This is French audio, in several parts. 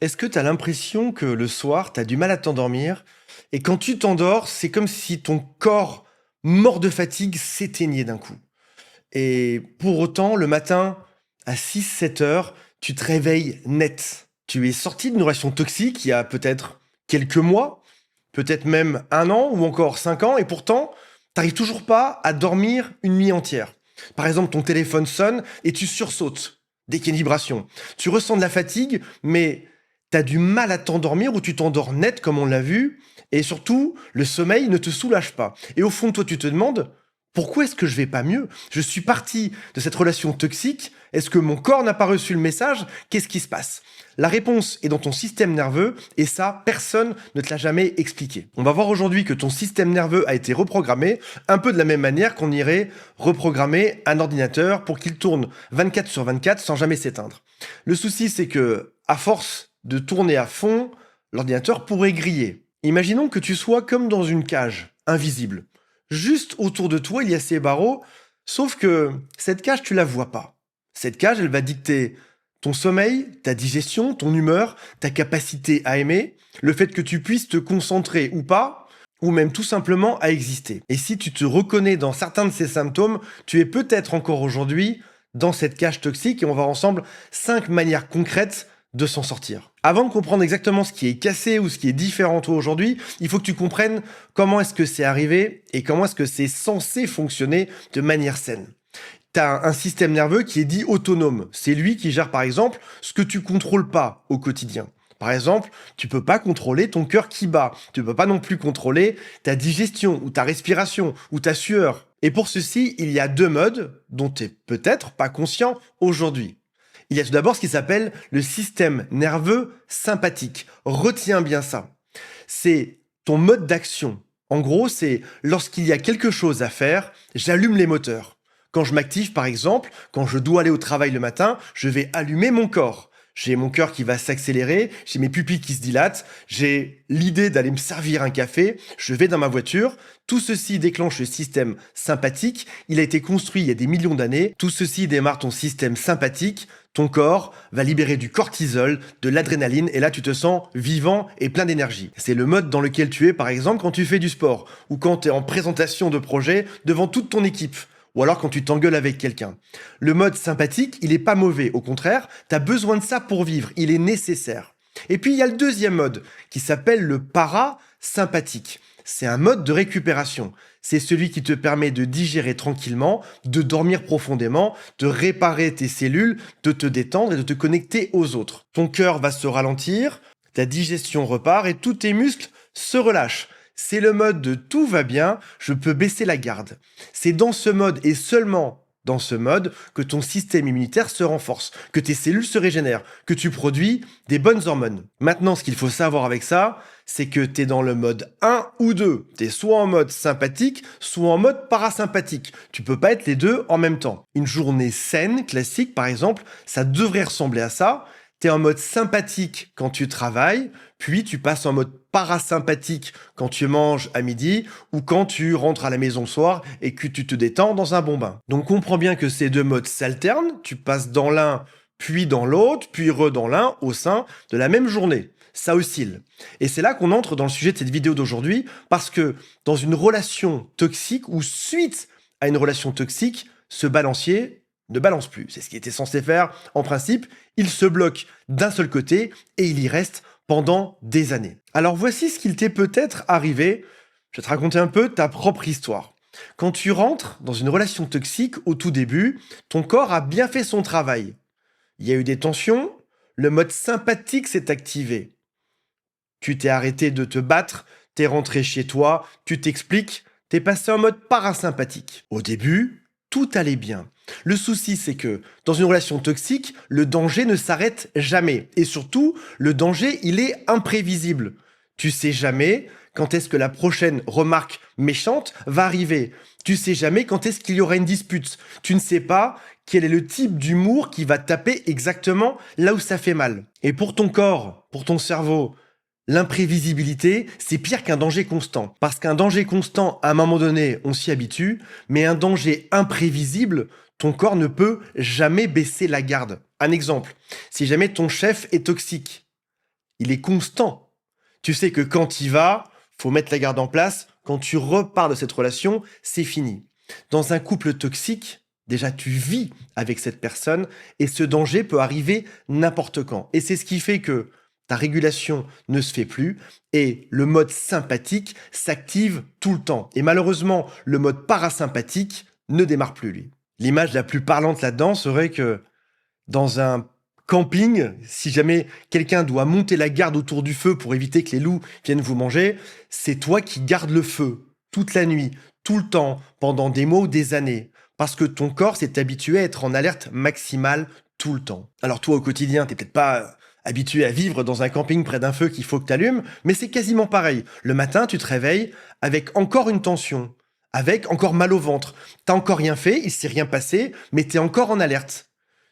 Est-ce que tu as l'impression que le soir, tu as du mal à t'endormir et quand tu t'endors, c'est comme si ton corps, mort de fatigue, s'éteignait d'un coup? Et pour autant, le matin, à 6, 7 heures, tu te réveilles net. Tu es sorti d'une relation toxique il y a peut-être quelques mois, peut-être même 1 an ou encore 5 ans, et pourtant, t'arrives toujours pas à dormir une nuit entière. Par exemple, ton téléphone sonne et tu sursautes dès qu'il y a une vibration. Tu ressens de la fatigue, mais t'as du mal à t'endormir ou tu t'endors net, comme on l'a vu, et surtout, le sommeil ne te soulage pas. Et au fond de toi, tu te demandes, pourquoi est-ce que je vais pas mieux? Je suis parti de cette relation toxique. Est-ce que mon corps n'a pas reçu le message? Qu'est-ce qui se passe? La réponse est dans ton système nerveux et ça, personne ne te l'a jamais expliqué. On va voir aujourd'hui que ton système nerveux a été reprogrammé, un peu de la même manière qu'on irait reprogrammer un ordinateur pour qu'il tourne 24/24 sans jamais s'éteindre. Le souci, c'est que, à force de tourner à fond, l'ordinateur pourrait griller. Imaginons que tu sois comme dans une cage, invisible. Juste autour de toi, il y a ces barreaux, sauf que cette cage, tu la vois pas. Cette cage, elle va dicter ton sommeil, ta digestion, ton humeur, ta capacité à aimer, le fait que tu puisses te concentrer ou pas, ou même tout simplement à exister. Et si tu te reconnais dans certains de ces symptômes, tu es peut-être encore aujourd'hui dans cette cage toxique et on va voir ensemble 5 manières concrètes de s'en sortir. Avant de comprendre exactement ce qui est cassé ou ce qui est différent toi aujourd'hui, il faut que tu comprennes comment est-ce que c'est arrivé et comment est-ce que c'est censé fonctionner de manière saine. Tu as un système nerveux qui est dit autonome. C'est lui qui gère par exemple ce que tu contrôles pas au quotidien. Par exemple, tu peux pas contrôler ton cœur qui bat. Tu peux pas non plus contrôler ta digestion ou ta respiration ou ta sueur. Et pour ceci, il y a 2 modes dont tu es peut-être pas conscient aujourd'hui. Il y a tout d'abord ce qui s'appelle le système nerveux sympathique. Retiens bien ça. C'est ton mode d'action. En gros, c'est lorsqu'il y a quelque chose à faire, j'allume les moteurs. Quand je m'active, par exemple, quand je dois aller au travail le matin, je vais allumer mon corps. J'ai mon cœur qui va s'accélérer, j'ai mes pupilles qui se dilatent, j'ai l'idée d'aller me servir un café, je vais dans ma voiture. Tout ceci déclenche le système sympathique. Il a été construit il y a des millions d'années. Tout ceci démarre ton système sympathique. Ton corps va libérer du cortisol, de l'adrénaline, et là tu te sens vivant et plein d'énergie. C'est le mode dans lequel tu es, par exemple, quand tu fais du sport, ou quand tu es en présentation de projet devant toute ton équipe, ou alors quand tu t'engueules avec quelqu'un. Le mode sympathique, il est pas mauvais, au contraire, tu as besoin de ça pour vivre, il est nécessaire. Et puis il y a le deuxième mode, qui s'appelle le parasympathique. C'est un mode de récupération. C'est celui qui te permet de digérer tranquillement, de dormir profondément, de réparer tes cellules, de te détendre et de te connecter aux autres. Ton cœur va se ralentir, ta digestion repart et tous tes muscles se relâchent. C'est le mode de tout va bien, je peux baisser la garde. C'est dans ce mode et seulement dans ce mode que ton système immunitaire se renforce, que tes cellules se régénèrent, que tu produis des bonnes hormones. Maintenant, ce qu'il faut savoir avec ça, c'est que tu es dans le mode 1 ou 2. Tu es soit en mode sympathique, soit en mode parasympathique. Tu peux pas être les deux en même temps. Une journée saine, classique par exemple, ça devrait ressembler à ça. Tu es en mode sympathique quand tu travailles, puis tu passes en mode parasympathique quand tu manges à midi ou quand tu rentres à la maison le soir et que tu te détends dans un bon bain. Donc comprends bien que ces 2 modes s'alternent, tu passes dans l'un puis dans l'autre, puis dans l'un au sein de la même journée. Ça oscille. Et c'est là qu'on entre dans le sujet de cette vidéo d'aujourd'hui parce que dans une relation toxique ou suite à une relation toxique, ce balancier ne balance plus. C'est ce qu'il était censé faire en principe. Il se bloque d'un seul côté et il y reste pendant des années. Alors voici ce qu'il t'est peut-être arrivé. Je vais te raconter un peu ta propre histoire. Quand tu rentres dans une relation toxique au tout début, ton corps a bien fait son travail. Il y a eu des tensions, le mode sympathique s'est activé. Tu t'es arrêté de te battre, t'es rentré chez toi, tu t'expliques, t'es passé en mode parasympathique. Au début, tout allait bien. Le souci, c'est que dans une relation toxique, le danger ne s'arrête jamais. Et surtout, le danger, il est imprévisible. Tu sais jamais quand est-ce que la prochaine remarque méchante va arriver. Tu sais jamais quand est-ce qu'il y aura une dispute. Tu ne sais pas quel est le type d'humour qui va taper exactement là où ça fait mal. Et pour ton corps, pour ton cerveau, l'imprévisibilité, c'est pire qu'un danger constant. Parce qu'un danger constant, à un moment donné, on s'y habitue, mais un danger imprévisible, ton corps ne peut jamais baisser la garde. Un exemple, si jamais ton chef est toxique, il est constant. Tu sais que quand tu y vas, faut mettre la garde en place. Quand tu repars de cette relation, c'est fini. Dans un couple toxique, déjà tu vis avec cette personne et ce danger peut arriver n'importe quand. Et c'est ce qui fait que ta régulation ne se fait plus et le mode sympathique s'active tout le temps. Et malheureusement, le mode parasympathique ne démarre plus, lui. L'image la plus parlante là-dedans serait que dans un camping, si jamais quelqu'un doit monter la garde autour du feu pour éviter que les loups viennent vous manger, c'est toi qui gardes le feu toute la nuit, tout le temps, pendant des mois ou des années, parce que ton corps s'est habitué à être en alerte maximale tout le temps. Alors toi, au quotidien, t'es peut-être pas habitué à vivre dans un camping près d'un feu qu'il faut que tu allumes, mais c'est quasiment pareil. Le matin, tu te réveilles avec encore une tension, avec encore mal au ventre. T'as encore rien fait, il s'est rien passé, mais t'es encore en alerte.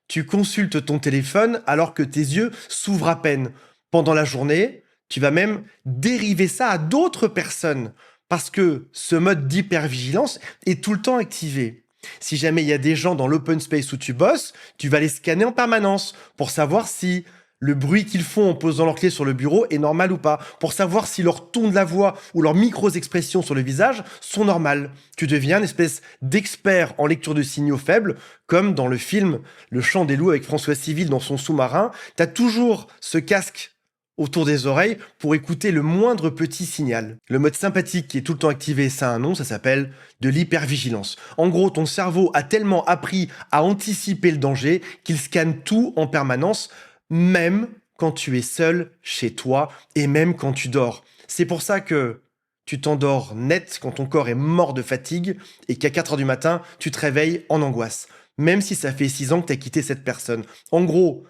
Tu consultes ton téléphone alors que tes yeux s'ouvrent à peine. Pendant la journée, tu vas même dériver ça à d'autres personnes parce que ce mode d'hypervigilance est tout le temps activé. Si jamais il y a des gens dans l'open space où tu bosses, tu vas les scanner en permanence pour savoir si le bruit qu'ils font en posant leurs clés sur le bureau est normal ou pas, pour savoir si leur ton de la voix ou leurs micro-expressions sur le visage sont normales. Tu deviens une espèce d'expert en lecture de signaux faibles, comme dans le film Le Chant des loups avec François Civil dans son sous-marin. T'as toujours ce casque autour des oreilles pour écouter le moindre petit signal. Le mode sympathique qui est tout le temps activé, ça a un nom, ça s'appelle de l'hypervigilance. En gros, ton cerveau a tellement appris à anticiper le danger qu'il scanne tout en permanence, même quand tu es seul chez toi et même quand tu dors. C'est pour ça que tu t'endors net quand ton corps est mort de fatigue et qu'à 4 heures du matin, tu te réveilles en angoisse. Même si ça fait 6 ans que tu as quitté cette personne. En gros,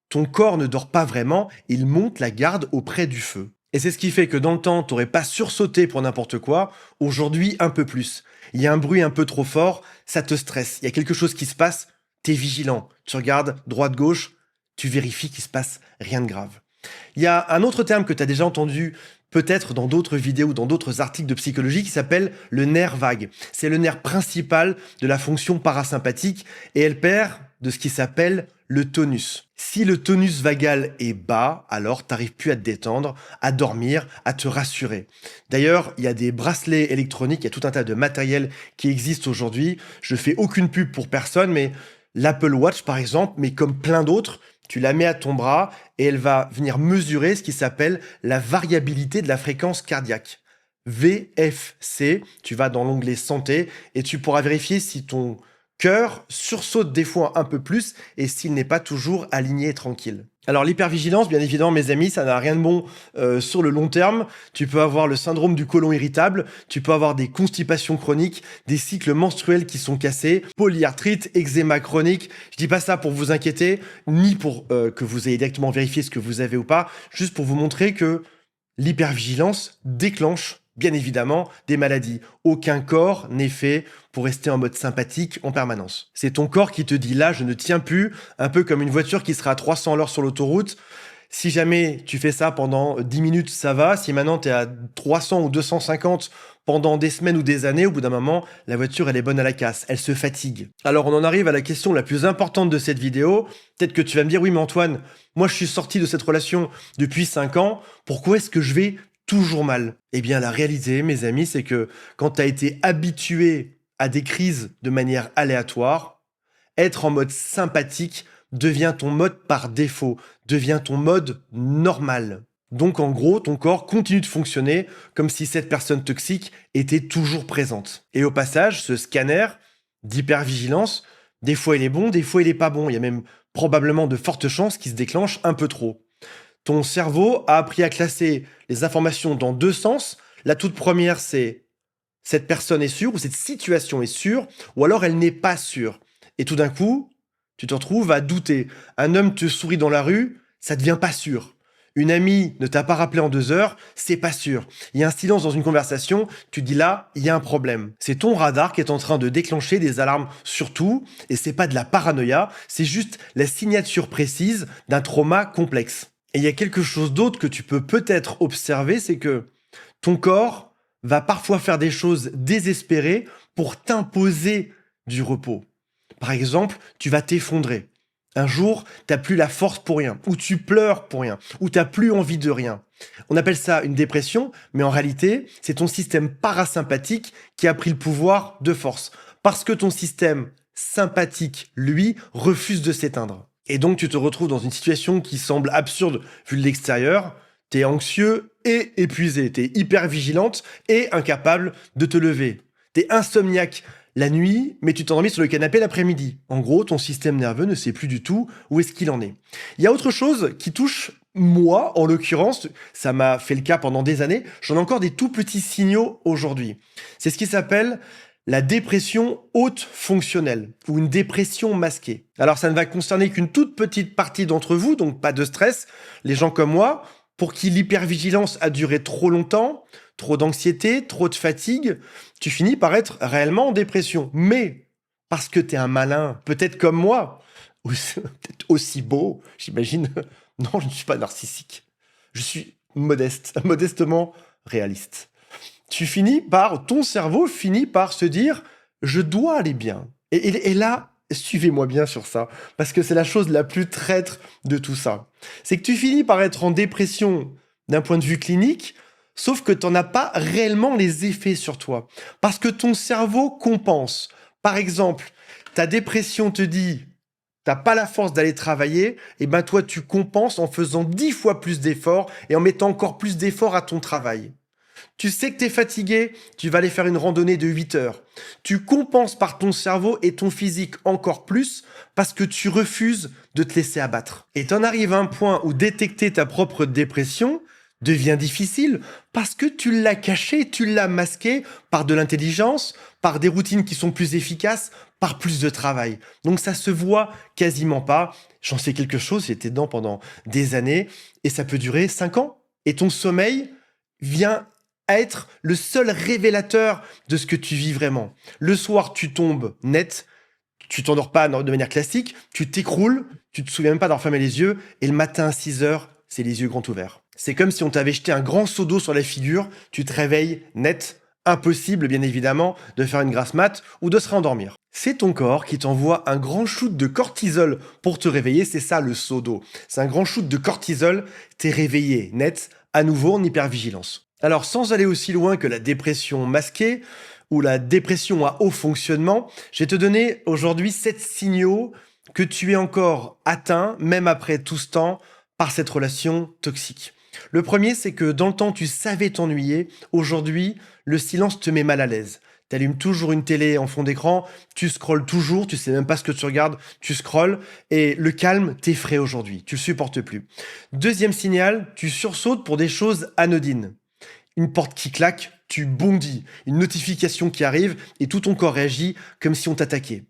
ton corps ne dort pas vraiment, il monte la garde auprès du feu. Et c'est ce qui fait que dans le temps, t'aurais pas sursauté pour n'importe quoi, aujourd'hui un peu plus. Il y a un bruit un peu trop fort, ça te stresse, il y a quelque chose qui se passe, t'es vigilant. Tu regardes droite-gauche, tu vérifies qu'il se passe rien de grave. Il y a un autre terme que tu as déjà entendu peut-être dans d'autres vidéos ou dans d'autres articles de psychologie qui s'appelle le nerf vague. C'est le nerf principal de la fonction parasympathique et elle perd de ce qui s'appelle le tonus. Si le tonus vagal est bas, alors t'arrives plus à te détendre, à dormir, à te rassurer. D'ailleurs, il y a des bracelets électroniques, il y a tout un tas de matériel qui existe aujourd'hui. Je fais aucune pub pour personne, mais l'Apple Watch par exemple, mais comme plein d'autres, tu la mets à ton bras et elle va venir mesurer ce qui s'appelle la variabilité de la fréquence cardiaque. VFC, tu vas dans l'onglet santé et tu pourras vérifier si ton cœur sursaute des fois un peu plus et s'il n'est pas toujours aligné et tranquille. Alors l'hypervigilance, bien évidemment, mes amis, ça n'a rien de bon sur le long terme. Tu peux avoir le syndrome du côlon irritable, tu peux avoir des constipations chroniques, des cycles menstruels qui sont cassés, polyarthrite, eczéma chronique. Je dis pas ça pour vous inquiéter, ni pour que vous ayez directement vérifié ce que vous avez ou pas, juste pour vous montrer que l'hypervigilance déclenche bien évidemment des maladies. Aucun corps n'est fait pour rester en mode sympathique en permanence. C'est ton corps qui te dit là, je ne tiens plus, un peu comme une voiture qui sera à 300 à l'heure sur l'autoroute. Si jamais tu fais ça pendant 10 minutes, ça va. Si maintenant tu es à 300 ou 250 pendant des semaines ou des années, au bout d'un moment, la voiture, elle est bonne à la casse. Elle se fatigue. Alors, on en arrive à la question la plus importante de cette vidéo. Peut-être que tu vas me dire, oui, mais Antoine, moi, je suis sorti de cette relation depuis 5 ans. Pourquoi est-ce que je vais toujours mal? Eh bien, la réalité, mes amis, c'est que quand tu as été habitué à des crises de manière aléatoire, être en mode sympathique devient ton mode par défaut, devient ton mode normal. Donc en gros, ton corps continue de fonctionner comme si cette personne toxique était toujours présente. Et au passage, ce scanner d'hypervigilance, des fois il est bon, des fois il est pas bon. Il y a même probablement de fortes chances qu'il se déclenche un peu trop. Ton cerveau a appris à classer les informations dans 2 sens. La toute première, c'est cette personne est sûre ou cette situation est sûre, ou alors elle n'est pas sûre. Et tout d'un coup, tu te retrouves à douter. Un homme te sourit dans la rue, ça devient pas sûr. Une amie ne t'a pas rappelé en 2 heures, c'est pas sûr. Il y a un silence dans une conversation, tu dis là, il y a un problème. C'est ton radar qui est en train de déclencher des alarmes sur tout, et c'est pas de la paranoïa, c'est juste la signature précise d'un trauma complexe. Et il y a quelque chose d'autre que tu peux peut-être observer, c'est que ton corps va parfois faire des choses désespérées pour t'imposer du repos. Par exemple, tu vas t'effondrer. Un jour, t'as plus la force pour rien, ou tu pleures pour rien, ou t'as plus envie de rien. On appelle ça une dépression, mais en réalité, c'est ton système parasympathique qui a pris le pouvoir de force. Parce que ton système sympathique, lui, refuse de s'éteindre. Et donc, tu te retrouves dans une situation qui semble absurde vu de l'extérieur. T'es anxieux et épuisé. T'es hyper vigilante et incapable de te lever. T'es insomniaque la nuit, mais tu t'endormis sur le canapé l'après-midi. En gros, ton système nerveux ne sait plus du tout où est-ce qu'il en est. Il y a autre chose qui touche moi, en l'occurrence, ça m'a fait le cas pendant des années, j'en ai encore des tout petits signaux aujourd'hui. C'est ce qui s'appelle la dépression haute fonctionnelle, ou une dépression masquée. Alors ça ne va concerner qu'une toute petite partie d'entre vous, donc pas de stress. Les gens comme moi, pour qui l'hypervigilance a duré trop longtemps, trop d'anxiété, trop de fatigue, tu finis par être réellement en dépression. Mais parce que t'es un malin, peut-être comme moi, ou peut-être aussi beau, j'imagine. Non, je ne suis pas narcissique. Je suis modeste, modestement réaliste. Ton cerveau finit par se dire, je dois aller bien. Et là, suivez-moi bien sur ça, parce que c'est la chose la plus traître de tout ça. C'est que tu finis par être en dépression d'un point de vue clinique, sauf que tu n'en as pas réellement les effets sur toi. Parce que ton cerveau compense. Par exemple, ta dépression te dit, t'as pas la force d'aller travailler, et ben toi tu compenses en faisant 10 fois plus d'efforts et en mettant encore plus d'efforts à ton travail. Tu sais que t'es fatigué, tu vas aller faire une randonnée de 8 heures. Tu compenses par ton cerveau et ton physique encore plus parce que tu refuses de te laisser abattre. Et t'en arrives à un point où détecter ta propre dépression devient difficile parce que tu l'as caché, tu l'as masqué par de l'intelligence, par des routines qui sont plus efficaces, par plus de travail. Donc ça se voit quasiment pas. J'en sais quelque chose, j'étais dedans pendant des années et ça peut durer 5 ans. Et ton sommeil vient à être le seul révélateur de ce que tu vis vraiment. Le soir, tu tombes net, tu t'endors pas de manière classique, tu t'écroules, tu te souviens même pas d'avoir fermé les yeux, et le matin à 6 heures, c'est les yeux grands ouverts. C'est comme si on t'avait jeté un grand seau d'eau sur la figure, tu te réveilles net, impossible bien évidemment de faire une grasse mat ou de se réendormir. C'est ton corps qui t'envoie un grand shoot de cortisol pour te réveiller, c'est ça le seau d'eau. C'est un grand shoot de cortisol, t'es réveillé net, à nouveau en hypervigilance. Alors, sans aller aussi loin que la dépression masquée ou la dépression à haut fonctionnement, je vais te donner aujourd'hui 7 signaux que tu es encore atteint, même après tout ce temps, par cette relation toxique. Le premier, c'est que dans le temps, tu savais t'ennuyer. Aujourd'hui, le silence te met mal à l'aise. Tu allumes toujours une télé en fond d'écran, tu scrolles toujours, tu sais même pas ce que tu regardes, tu scrolles, et le calme t'effraie aujourd'hui, tu le supportes plus. Deuxième signal, tu sursautes pour des choses anodines. Une porte qui claque, tu bondis. Une notification qui arrive et tout ton corps réagit comme si on t'attaquait.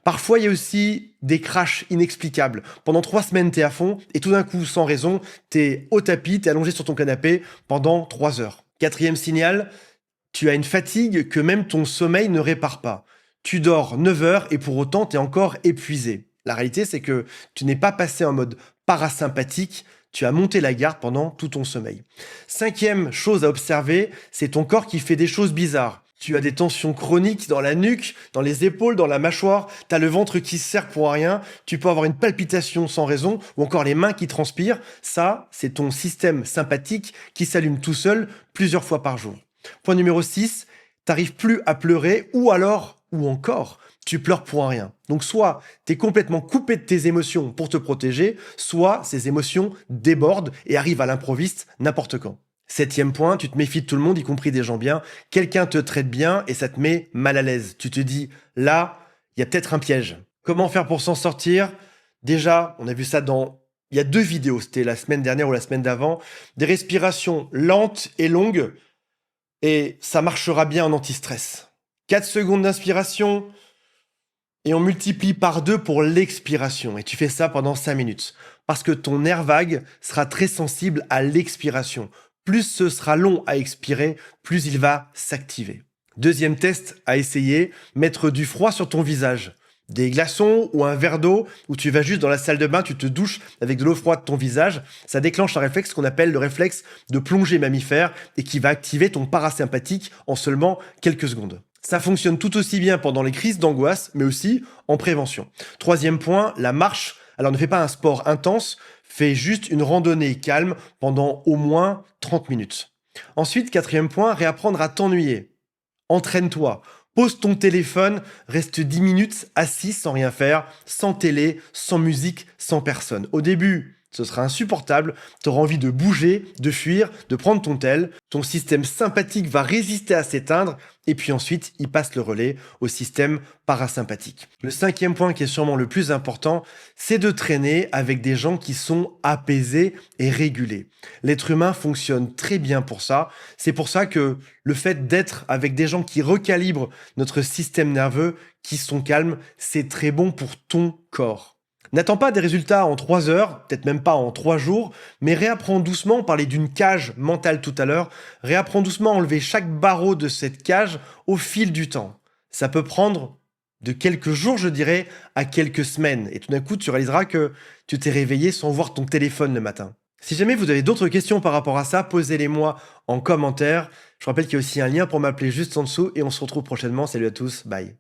Parfois, il y a aussi des crashs inexplicables. Pendant 3 semaines, t'es à fond et tout d'un coup, sans raison, t'es au tapis, t'es allongé sur ton canapé pendant 3 heures. Quatrième signal, tu as une fatigue que même ton sommeil ne répare pas. Tu dors 9 heures et pour autant, t'es encore épuisé. La réalité, c'est que tu n'es pas passé en mode parasympathique, tu as monté la garde pendant tout ton sommeil. Cinquième chose à observer, c'est ton corps qui fait des choses bizarres. Tu as des tensions chroniques dans la nuque, dans les épaules, dans la mâchoire, tu as le ventre qui se serre pour rien, tu peux avoir une palpitation sans raison ou encore les mains qui transpirent. Ça, c'est ton système sympathique qui s'allume tout seul plusieurs fois par jour. Point numéro 6, t'arrives plus à pleurer ou encore, tu pleures pour un rien. Donc soit tu es complètement coupé de tes émotions pour te protéger, soit ces émotions débordent et arrivent à l'improviste n'importe quand. Septième point, tu te méfies de tout le monde, y compris des gens bien. Quelqu'un te traite bien et ça te met mal à l'aise. Tu te dis, là, il y a peut-être un piège. Comment faire pour s'en sortir? Déjà, on a vu ça il y a 2 vidéos, c'était la semaine dernière ou la semaine d'avant, des respirations lentes et longues, et ça marchera bien en anti-stress. 4 secondes d'inspiration, et on multiplie par 2 pour l'expiration. Et tu fais ça pendant 5 minutes. Parce que ton nerf vague sera très sensible à l'expiration. Plus ce sera long à expirer, plus il va s'activer. Deuxième test à essayer, mettre du froid sur ton visage. Des glaçons ou un verre d'eau où tu vas juste dans la salle de bain, tu te douches avec de l'eau froide de ton visage. Ça déclenche un réflexe qu'on appelle le réflexe de plongée mammifère et qui va activer ton parasympathique en seulement quelques secondes. Ça fonctionne tout aussi bien pendant les crises d'angoisse, mais aussi en prévention. Troisième point, la marche Alors ne fais pas un sport intense, fais juste une randonnée calme pendant au moins 30 minutes. Ensuite, quatrième point, réapprendre à t'ennuyer. Entraîne-toi. Pose ton téléphone, reste 10 minutes assis sans rien faire, sans télé, sans musique, sans personne. Au début, ce sera insupportable, tu auras envie de bouger, de fuir, de prendre ton tel. Ton système sympathique va résister à s'éteindre et puis ensuite, il passe le relais au système parasympathique. Le cinquième point qui est sûrement le plus important, c'est de traîner avec des gens qui sont apaisés et régulés. L'être humain fonctionne très bien pour ça. C'est pour ça que le fait d'être avec des gens qui recalibrent notre système nerveux, qui sont calmes, c'est très bon pour ton corps. N'attends pas des résultats en 3 heures, peut-être même pas en 3 jours, mais réapprends doucement, on parlait d'une cage mentale tout à l'heure, réapprends doucement à enlever chaque barreau de cette cage au fil du temps. Ça peut prendre de quelques jours, je dirais, à quelques semaines. Et tout d'un coup, tu réaliseras que tu t'es réveillé sans voir ton téléphone le matin. Si jamais vous avez d'autres questions par rapport à ça, posez-les-moi en commentaire. Je vous rappelle qu'il y a aussi un lien pour m'appeler juste en dessous et on se retrouve prochainement. Salut à tous, bye.